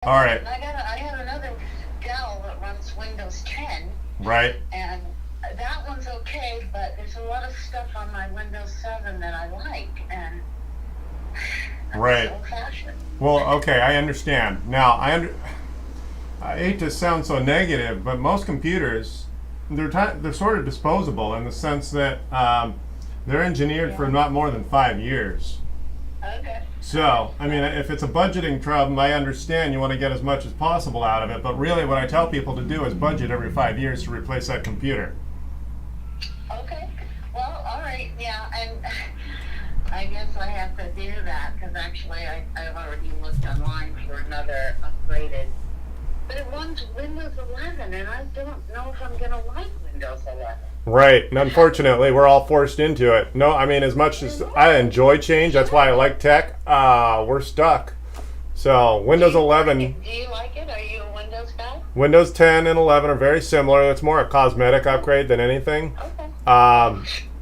All right. I have another Dell that runs Windows 10, Right. and that one's okay, but there's a lot of stuff on my Windows 7 that I like, and Right. old-fashioned. Well, okay, I understand. Now, I hate to sound so negative, but most computers, they're sort of disposable in the sense that they're engineered for not more than 5 years. Okay. So, I mean, if it's a budgeting problem, I understand you want to get as much as possible out of it, but really what I tell people to do is budget every 5 years to replace that computer. Okay. Well, all right. Yeah, and I guess I have to do that because actually I've already looked online for another upgraded. But it runs Windows 11, and I don't know if I'm going to like Windows 11. Right, and unfortunately, we're all forced into it. No, I mean, as much as I enjoy change, that's why I like tech, we're stuck. So, Windows 11, Do you like it? Are you a Windows guy? Windows 10 and 11 are very similar. It's more a cosmetic upgrade than anything. Okay.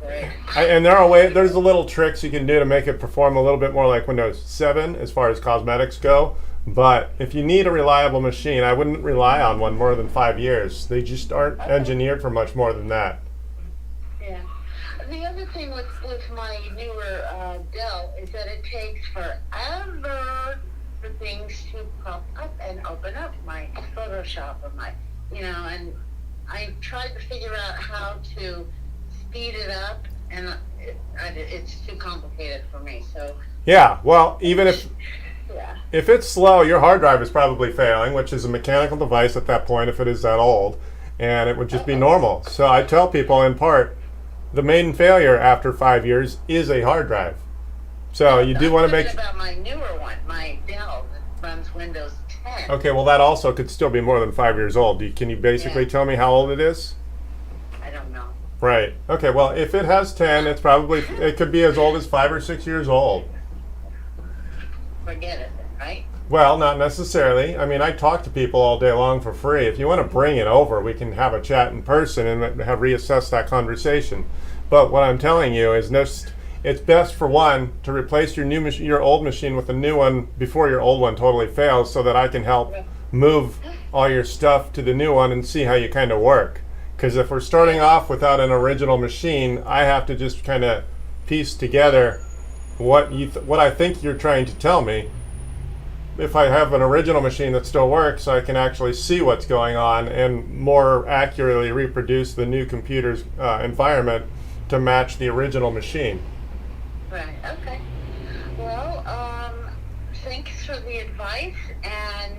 Great. And there's a little tricks you can do to make it perform a little bit more like Windows 7 as far as cosmetics go. But if you need a reliable machine, I wouldn't rely on one more than 5 years. They just aren't engineered for much more than that. Yeah. The other thing with my newer Dell is that it takes forever for things to pop up and open up my Photoshop or and I tried to figure out how to speed it up, and it's too complicated for me. So Yeah, well, even yeah. if it's slow, your hard drive is probably failing, which is a mechanical device at that point if it is that old, and it would just be normal. So I tell people in part, the main failure after 5 years is a hard drive. So you do want to make. About my newer one, my Dell that runs Windows 10. Okay, well that also could still be more than 5 years old. Can you basically tell me how old it is? I don't know. Right. Okay. Well, if it has 10, it could be as old as 5 or 6 years old. Forget it, right? Well, not necessarily. I mean, I talk to people all day long for free. If you want to bring it over, we can have a chat in person and have reassess that conversation. But what I'm telling you is it's best for one to replace your old machine with a new one before your old one totally fails, so that I can help move all your stuff to the new one and see how you kind of work. Because if we're starting off without an original machine, I have to just kind of piece together what I think you're trying to tell me. If I have an original machine that still works, I can actually see what's going on and more accurately reproduce the new computer's environment to match the original machine. Right. Okay. Well, thanks for the advice, and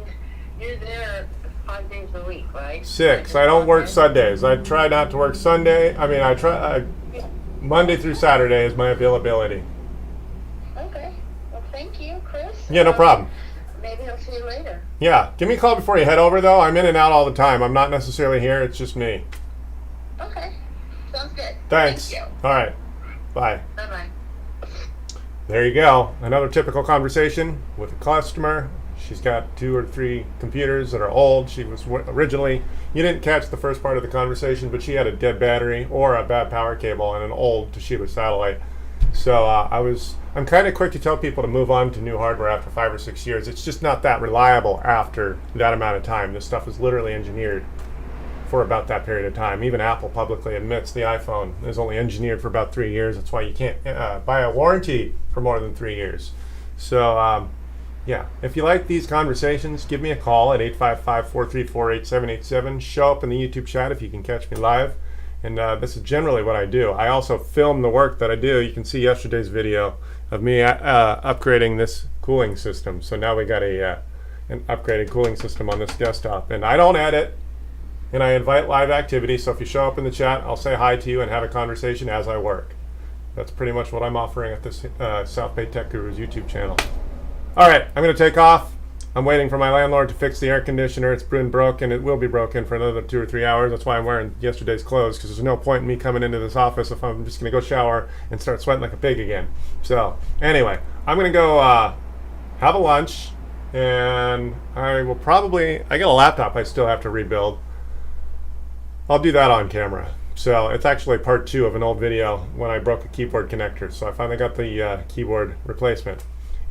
you're there 5 days a week, right? 6. I don't work Sundays. I try not to work Sunday. I mean, Monday through Saturday is my availability. Okay. Well, thank you, Chris. Yeah, no problem. Maybe I'll see you later. Yeah, give me a call before you head over, though. I'm in and out all the time. I'm not necessarily here. It's just me. Okay. Sounds good. Thanks. Thank you. All right. Bye. Bye-bye. There you go. Another typical conversation with a customer. She's got 2 or 3 computers that are old. She was originally, you didn't catch the first part of the conversation, but she had a dead battery or a bad power cable and an old Toshiba satellite. So I'm kind of quick to tell people to move on to new hardware after 5 or 6 years. It's just not that reliable after that amount of time. This stuff is literally engineered for about that period of time. Even Apple publicly admits the iPhone is only engineered for about 3 years. That's why you can't buy a warranty for more than 3 years. So yeah, if you like these conversations, give me a call at 855-434-8787. Show up in the YouTube chat if you can catch me live. And this is generally what I do. I also film the work that I do. You can see yesterday's video of me upgrading this cooling system. So now we got an upgraded cooling system on this desktop. And I don't edit, and I invite live activity. So if you show up in the chat, I'll say hi to you and have a conversation as I work. That's pretty much what I'm offering at this South Bay Tech Gurus YouTube channel. All right, I'm going to take off. I'm waiting for my landlord to fix the air conditioner. It's been broken. It will be broken for another 2 or 3 hours. That's why I'm wearing yesterday's clothes, because there's no point in me coming into this office if I'm just going to go shower and start sweating like a pig again. So anyway, I'm going to go have a lunch, and I got a laptop I still have to rebuild. I'll do that on camera. So it's actually part 2 of an old video when I broke a keyboard connector. So I finally got the keyboard replacement.